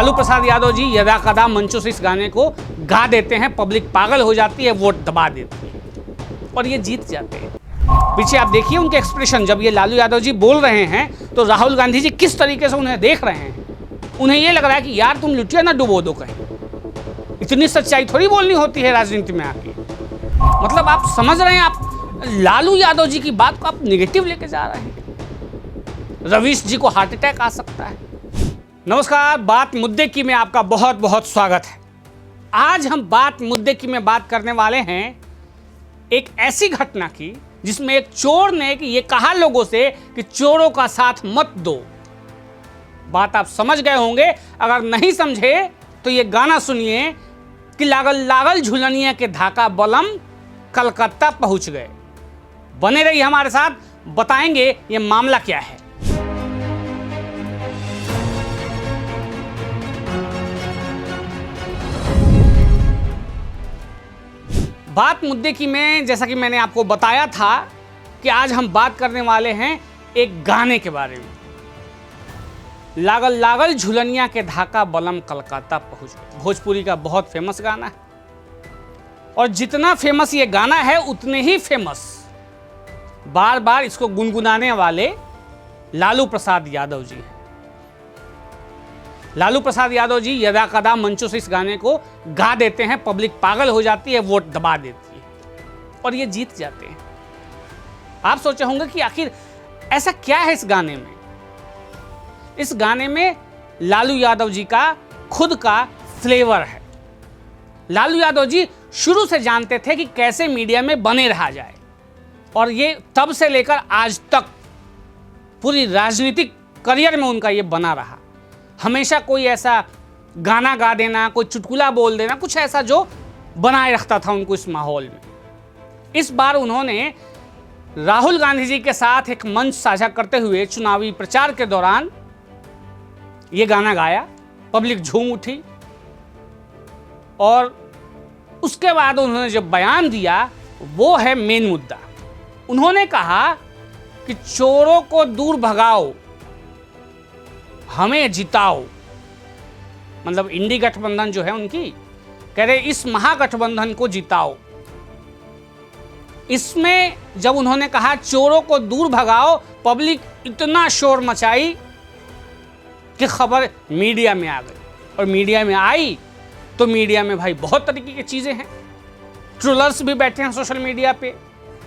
लालू प्रसाद यादव जी यदा कदा मंचों से इस गाने को गा देते हैं, पब्लिक पागल हो जाती है, वोट दबा देती है और ये जीत जाते हैं। पीछे आप देखिए उनके एक्सप्रेशन, जब ये लालू यादव जी बोल रहे हैं तो राहुल गांधी जी किस तरीके से उन्हें देख रहे हैं। उन्हें ये लग रहा है कि यार तुम लुटिया ना डुबो दो कहीं। इतनी सच्चाई थोड़ी बोलनी होती है राजनीति में आके। मतलब आप समझ रहे हैं, आप लालू यादव जी की बात को आप निगेटिव लेके जा रहे हैं। रवीश जी को हार्ट अटैक आ सकता है। नमस्कार, बात मुद्दे की में आपका बहुत बहुत स्वागत है। आज हम बात मुद्दे की में बात करने वाले हैं एक ऐसी घटना की जिसमें एक चोर ने ये कहा लोगों से कि चोरों का साथ मत दो। बात आप समझ गए होंगे, अगर नहीं समझे तो ये गाना सुनिए कि लागल लागल झुलनिया के धाका बलम कलकत्ता पहुंच गए। बने रहिए हमारे साथ, बताएंगे ये मामला क्या है। बात मुद्दे की में, जैसा कि मैंने आपको बताया था कि आज हम बात करने वाले हैं एक गाने के बारे में। लागल लागल झुलनिया के धाका बलम कलकत्ता पहुंच गए। भोजपुरी का बहुत फेमस गाना है और जितना फेमस ये गाना है उतने ही फेमस बार बार इसको गुनगुनाने वाले लालू प्रसाद यादव जी हैं। लालू प्रसाद यादव जी यदा कदा मंचों से इस गाने को गा देते हैं, पब्लिक पागल हो जाती है, वोट दबा देती है और ये जीत जाते हैं। आप सोचे होंगे कि आखिर ऐसा क्या है इस गाने में। इस गाने में लालू यादव जी का खुद का फ्लेवर है। लालू यादव जी शुरू से जानते थे कि कैसे मीडिया में बने रहा जाए और ये तब से लेकर आज तक पूरी राजनीतिक करियर में उनका ये बना रहा। हमेशा कोई ऐसा गाना गा देना, कोई चुटकुला बोल देना, कुछ ऐसा जो बनाए रखता था उनको इस माहौल में। इस बार उन्होंने राहुल गांधी जी के साथ एक मंच साझा करते हुए चुनावी प्रचार के दौरान ये गाना गाया, पब्लिक झूम उठी और उसके बाद उन्होंने जब बयान दिया वो है मेन मुद्दा। उन्होंने कहा कि चोरों को दूर भगाओ, हमें जिताओ। मतलब इंडी गठबंधन जो है उनकी, कह रहे इस महागठबंधन को जिताओ। इसमें जब उन्होंने कहा चोरों को दूर भगाओ, पब्लिक इतना शोर मचाई कि खबर मीडिया में आ गई और मीडिया में आई तो मीडिया में भाई बहुत तरीके की चीजें हैं। ट्रोलर्स भी बैठे हैं सोशल मीडिया पे,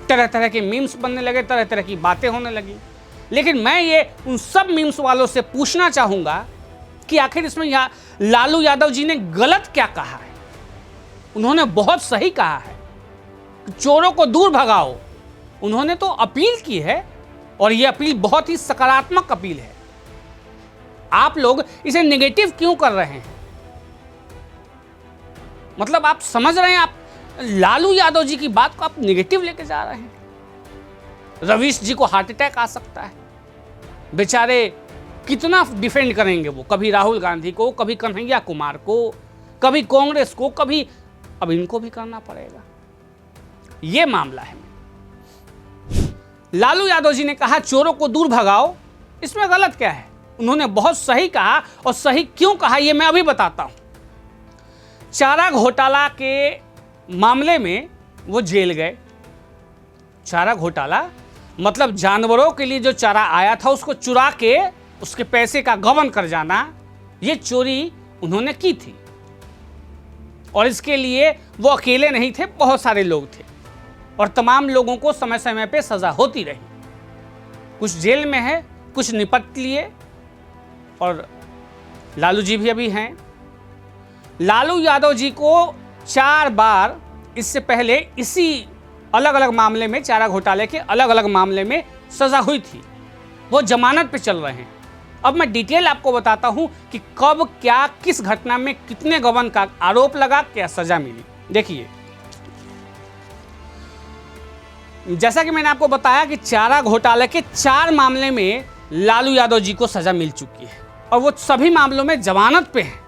तरह तरह के मीम्स बनने लगे, तरह तरह की बातें होने लगी। लेकिन मैं ये उन सब मीम्स वालों से पूछना चाहूंगा कि आखिर इसमें लालू यादव जी ने गलत क्या कहा है। उन्होंने बहुत सही कहा है, चोरों को दूर भगाओ। उन्होंने तो अपील की है और ये अपील बहुत ही सकारात्मक अपील है। आप लोग इसे नेगेटिव क्यों कर रहे हैं। मतलब आप समझ रहे हैं, आप लालू यादव जी की बात को आप नेगेटिव लेके जा रहे हैं। रवीश जी को हार्ट अटैक आ सकता है। बेचारे कितना डिफेंड करेंगे वो, कभी राहुल गांधी को, कभी कन्हैया कुमार को, कभी कांग्रेस को, कभी अब इनको भी करना पड़ेगा। ये मामला है। लालू यादव जी ने कहा चोरों को दूर भगाओ, इसमें गलत क्या है। उन्होंने बहुत सही कहा और सही क्यों कहा ये मैं अभी बताता हूं। चारा घोटाला के मामले में वो जेल गए। चारा घोटाला मतलब जानवरों के लिए जो चारा आया था उसको चुरा के उसके पैसे का गबन कर जाना, ये चोरी उन्होंने की थी। और इसके लिए वो अकेले नहीं थे, बहुत सारे लोग थे और तमाम लोगों को समय समय पे सजा होती रही। कुछ जेल में है, कुछ निपट लिए और लालू जी भी अभी हैं। लालू यादव जी को 4 बार इससे पहले इसी अलग अलग मामले में, चारा घोटाले के अलग अलग मामले में सजा हुई थी। वो जमानत पे चल रहे हैं। अब मैं डिटेल आपको बताता हूं कि कब क्या, किस घटना में कितने गबन का आरोप लगा, क्या सजा मिली। देखिए, जैसा कि मैंने आपको बताया कि चारा घोटाले के 4 मामले में लालू यादव जी को सजा मिल चुकी है और वो सभी मामलों में जमानत पे हैं।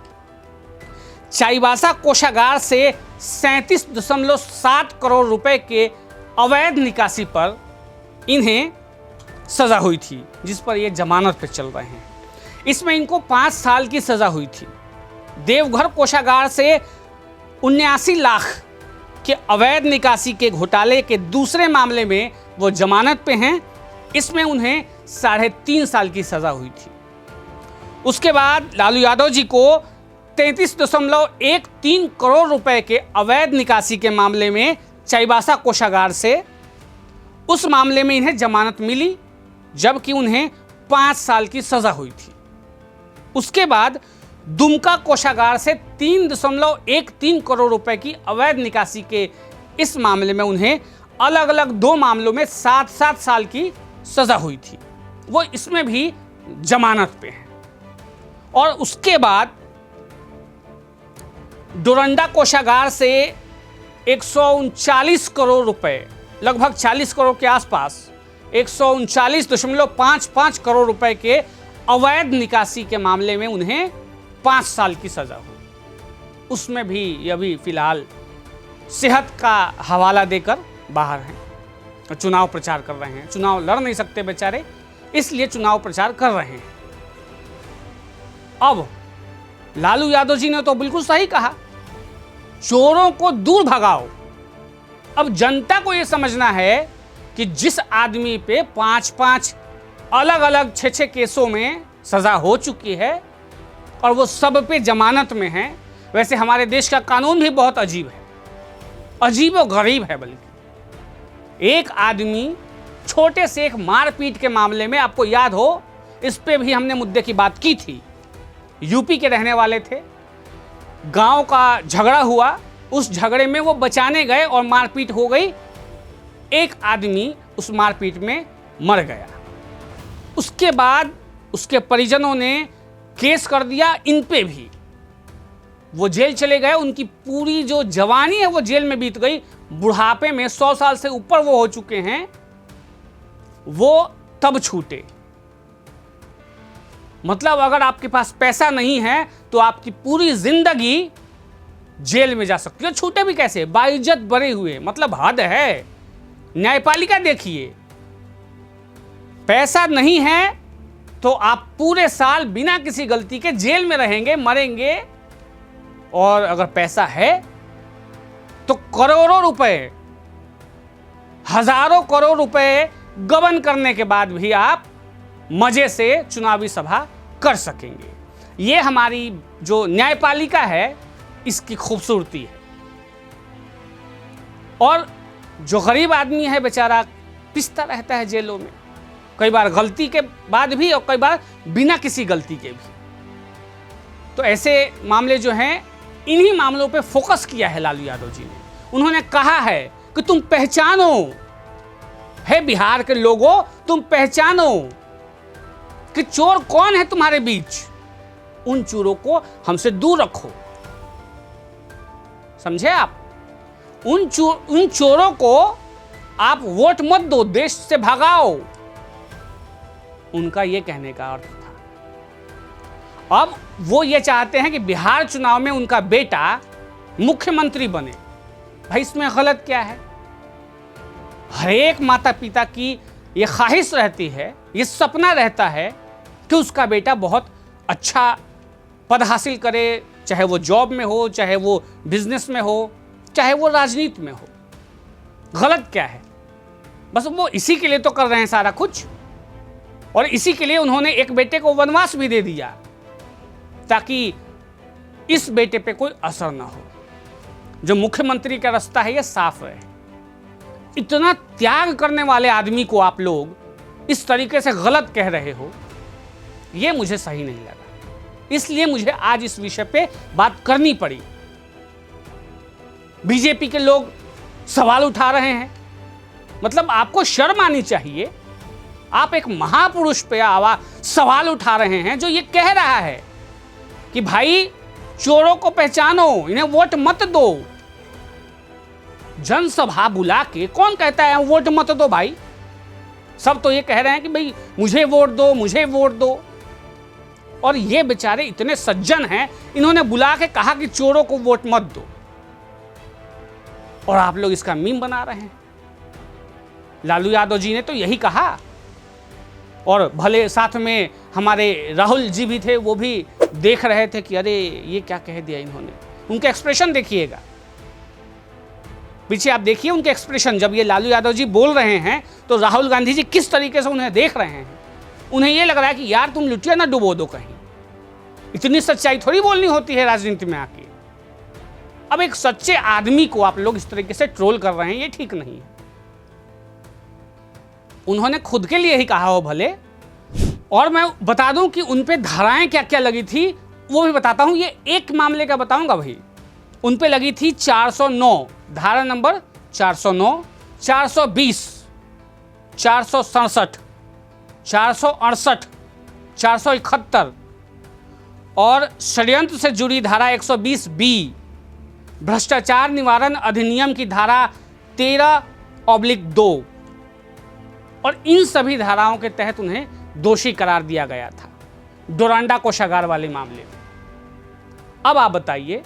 चाईबासा कोषागार से 37.7 करोड़ रुपए के अवैध निकासी पर इन्हें सजा हुई थी, जिस पर ये जमानत पे चल रहे हैं। इसमें इनको 5 साल की सजा हुई थी देवघर कोषागार से 79 लाख के अवैध निकासी के घोटाले के दूसरे मामले में वो जमानत पे हैं। इसमें उन्हें 3.5 साल की सजा हुई थी। उसके बाद लालू यादव जी को 33.13 करोड़ रुपए के अवैध निकासी के मामले में चाईबासा कोषागार से, उस मामले में इन्हें जमानत मिली, जबकि उन्हें 5 साल की सजा हुई थी। उसके बाद दुमका कोषागार से 3.13 करोड़ रुपए की अवैध निकासी के इस मामले में उन्हें अलग अलग 2 मामलों में 7-7 साल की सजा हुई थी। वो इसमें भी जमानत पे हैं। और उसके बाद डोरंडा कोषागार से 139 करोड़ रुपए, लगभग 40 करोड़ के आसपास, 139.55 करोड़ रुपए के अवैध निकासी के मामले में उन्हें 5 साल की सजा हुई। उसमें भी ये अभी फिलहाल सेहत का हवाला देकर बाहर हैं, चुनाव प्रचार कर रहे हैं। चुनाव लड़ नहीं सकते बेचारे, इसलिए चुनाव प्रचार कर रहे हैं। अब लालू यादव जी ने तो बिल्कुल सही कहा, चोरों को दूर भगाओ। अब जनता को यह समझना है कि जिस आदमी पे 5-5 अलग अलग 6-6 केसों में सजा हो चुकी है और वो सब पे जमानत में है। वैसे हमारे देश का कानून भी बहुत अजीब है, अजीब और गरीब है। बल्कि एक आदमी छोटे से एक मारपीट के मामले में, आपको याद हो, इस पे भी हमने मुद्दे की बात की थी। यूपी के रहने वाले थे, गांव का झगड़ा हुआ, उस झगड़े में वो बचाने गए और मारपीट हो गई। एक आदमी उस मारपीट में मर गया। उसके बाद उसके परिजनों ने केस कर दिया इन पे भी, वो जेल चले गए। उनकी पूरी जो जवानी है वो जेल में बीत गई। बुढ़ापे में 100 साल से ऊपर वो हो चुके हैं, वो तब छूटे। मतलब अगर आपके पास पैसा नहीं है तो आपकी पूरी जिंदगी जेल में जा सकती है। छूटे भी कैसे? बाइज्जत बरे हुए। मतलब हद है। न्यायपालिका देखिए, पैसा नहीं है तो आप पूरे साल बिना किसी गलती के जेल में रहेंगे, मरेंगे। और अगर पैसा है तो करोड़ों रुपए, हजारों करोड़ रुपए गबन करने के बाद भी आप मजे से चुनावी सभा कर सकेंगे। ये हमारी जो न्यायपालिका है, इसकी खूबसूरती है। और जो गरीब आदमी है बेचारा, पिसता रहता है जेलों में, कई बार गलती के बाद भी और कई बार बिना किसी गलती के भी। तो ऐसे मामले जो हैं, इन्हीं मामलों पे फोकस किया है लालू यादव जी ने। उन्होंने कहा है कि तुम पहचानो, है बिहार के लोगों, तुम पहचानो कि चोर कौन है तुम्हारे बीच। उन चोरों को हमसे दूर रखो। समझे आप? उन चोरों को आप वोट मत दो, देश से भगाओ। उनका यह कहने का अर्थ था। अब वो ये चाहते हैं कि बिहार चुनाव में उनका बेटा मुख्यमंत्री बने। भाई इसमें गलत क्या है? हर एक माता पिता की ये ख्वाहिश रहती है, ये सपना रहता है कि उसका बेटा बहुत अच्छा पद हासिल करे, चाहे वो जॉब में हो, चाहे वो बिजनेस में हो, चाहे वो राजनीति में हो। गलत क्या है? बस वो इसी के लिए तो कर रहे हैं सारा कुछ। और इसी के लिए उन्होंने एक बेटे को वनवास भी दे दिया, ताकि इस बेटे पे कोई असर ना हो। जो मुख्यमंत्री का रास्ता है ये साफ रहे। इतना त्याग करने वाले आदमी को आप लोग इस तरीके से गलत कह रहे हो, ये मुझे सही नहीं लगा। इसलिए मुझे आज इस विषय पे बात करनी पड़ी। बीजेपी के लोग सवाल उठा रहे हैं, मतलब आपको शर्म आनी चाहिए। आप एक महापुरुष पे सवाल उठा रहे हैं जो ये कह रहा है कि भाई चोरों को पहचानो, इन्हें वोट मत दो। जनसभा बुला के कौन कहता है वोट मत दो भाई? सब तो ये कह रहे हैं कि भाई मुझे वोट दो, मुझे वोट दो। और ये बेचारे इतने सज्जन हैं, इन्होंने बुला के कहा कि चोरों को वोट मत दो, और आप लोग इसका मीम बना रहे हैं। लालू यादव जी ने तो यही कहा, और भले साथ में हमारे राहुल जी भी थे, वो भी देख रहे थे कि अरे ये क्या कह दिया इन्होंने। उनके एक्सप्रेशन देखिएगा, पीछे आप देखिए उनके एक्सप्रेशन। जब ये लालू यादव जी बोल रहे हैं तो राहुल गांधी जी किस तरीके से उन्हें देख रहे हैं। उन्हें ये लग रहा है कि यार तुम लुटिया ना डुबो दो कहीं, इतनी सच्चाई थोड़ी बोलनी होती है राजनीति में आके। अब एक सच्चे आदमी को आप लोग इस तरीके से ट्रोल कर रहे हैं, ये ठीक नहीं है। उन्होंने खुद के लिए ही कहा हो भले, और मैं बता दूं कि उन पे धाराएं क्या क्या लगी थी वो भी बताता हूं। ये एक मामले का बताऊंगा भाई। उन पे लगी थी 409, धारा नंबर 409, 420, 467, 468, 471 और षड्यंत्र से जुड़ी धारा 120B, भ्रष्टाचार निवारण अधिनियम की धारा 13/2, और इन सभी धाराओं के तहत उन्हें दोषी करार दिया गया था डोरांडा कोषागार वाले मामले में। अब आप बताइए,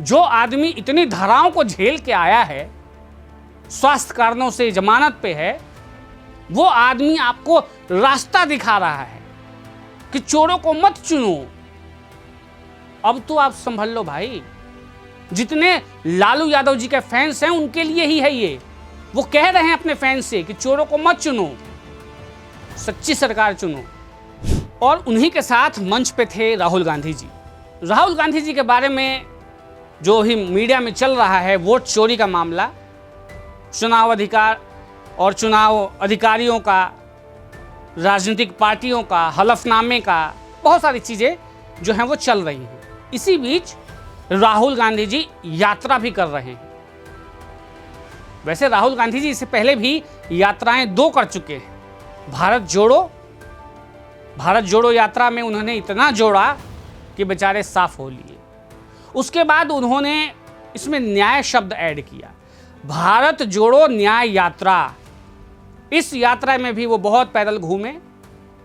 जो आदमी इतनी धाराओं को झेल के आया है, स्वास्थ्य कारणों से जमानत पे है, वो आदमी आपको रास्ता दिखा रहा है कि चोरों को मत चुनो। अब तो आप संभल लो भाई। जितने लालू यादव जी के फैंस हैं उनके लिए ही है ये। वो कह रहे हैं अपने फैंस से कि चोरों को मत चुनो, सच्ची सरकार चुनो। और उन्हीं के साथ मंच पे थे राहुल गांधी जी। राहुल गांधी जी के बारे में जो ही मीडिया में चल रहा है, वोट चोरी का मामला, चुनाव अधिकार और चुनाव अधिकारियों का, राजनीतिक पार्टियों का, हलफनामे का, बहुत सारी चीज़ें जो हैं वो चल रही हैं। इसी बीच राहुल गांधी जी यात्रा भी कर रहे हैं। वैसे राहुल गांधी जी इससे पहले भी यात्राएं 2 कर चुके हैं। भारत जोड़ो यात्रा में उन्होंने इतना जोड़ा कि बेचारे साफ हो लिए। उसके बाद उन्होंने इसमें न्याय शब्द ऐड किया, भारत जोड़ो न्याय यात्रा। इस यात्रा में भी वो बहुत पैदल घूमे,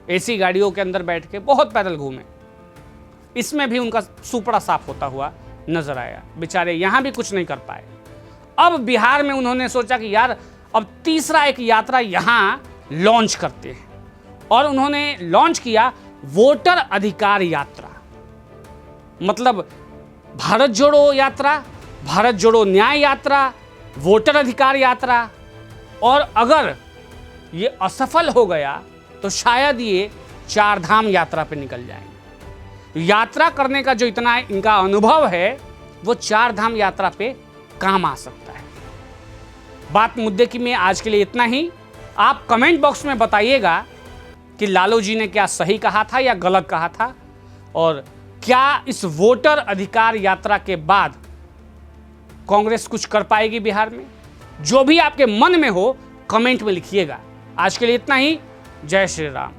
एसी गाड़ियों के अंदर बैठ के बहुत पैदल घूमे। इसमें भी उनका सुपड़ा साफ होता हुआ नजर आया। बेचारे यहां भी कुछ नहीं कर पाए। अब बिहार में उन्होंने सोचा कि यार अब तीसरा एक यात्रा यहां लॉन्च करते हैं, और उन्होंने लॉन्च किया वोटर अधिकार यात्रा। मतलब भारत जोड़ो यात्रा, भारत जोड़ो न्याय यात्रा, वोटर अधिकार यात्रा, और अगर ये असफल हो गया तो शायद ये 4 धाम यात्रा पे निकल जाएंगे। यात्रा करने का जो इतना इनका अनुभव है वो 4 धाम यात्रा पे काम आ सकता है। बात मुद्दे की में आज के लिए इतना ही। आप कमेंट बॉक्स में बताइएगा कि लालू जी ने क्या सही कहा था या गलत कहा था, और क्या इस वोटर अधिकार यात्रा के बाद कांग्रेस कुछ कर पाएगी बिहार में। जो भी आपके मन में हो कमेंट में लिखिएगा। आज के लिए इतना ही। जय श्री राम।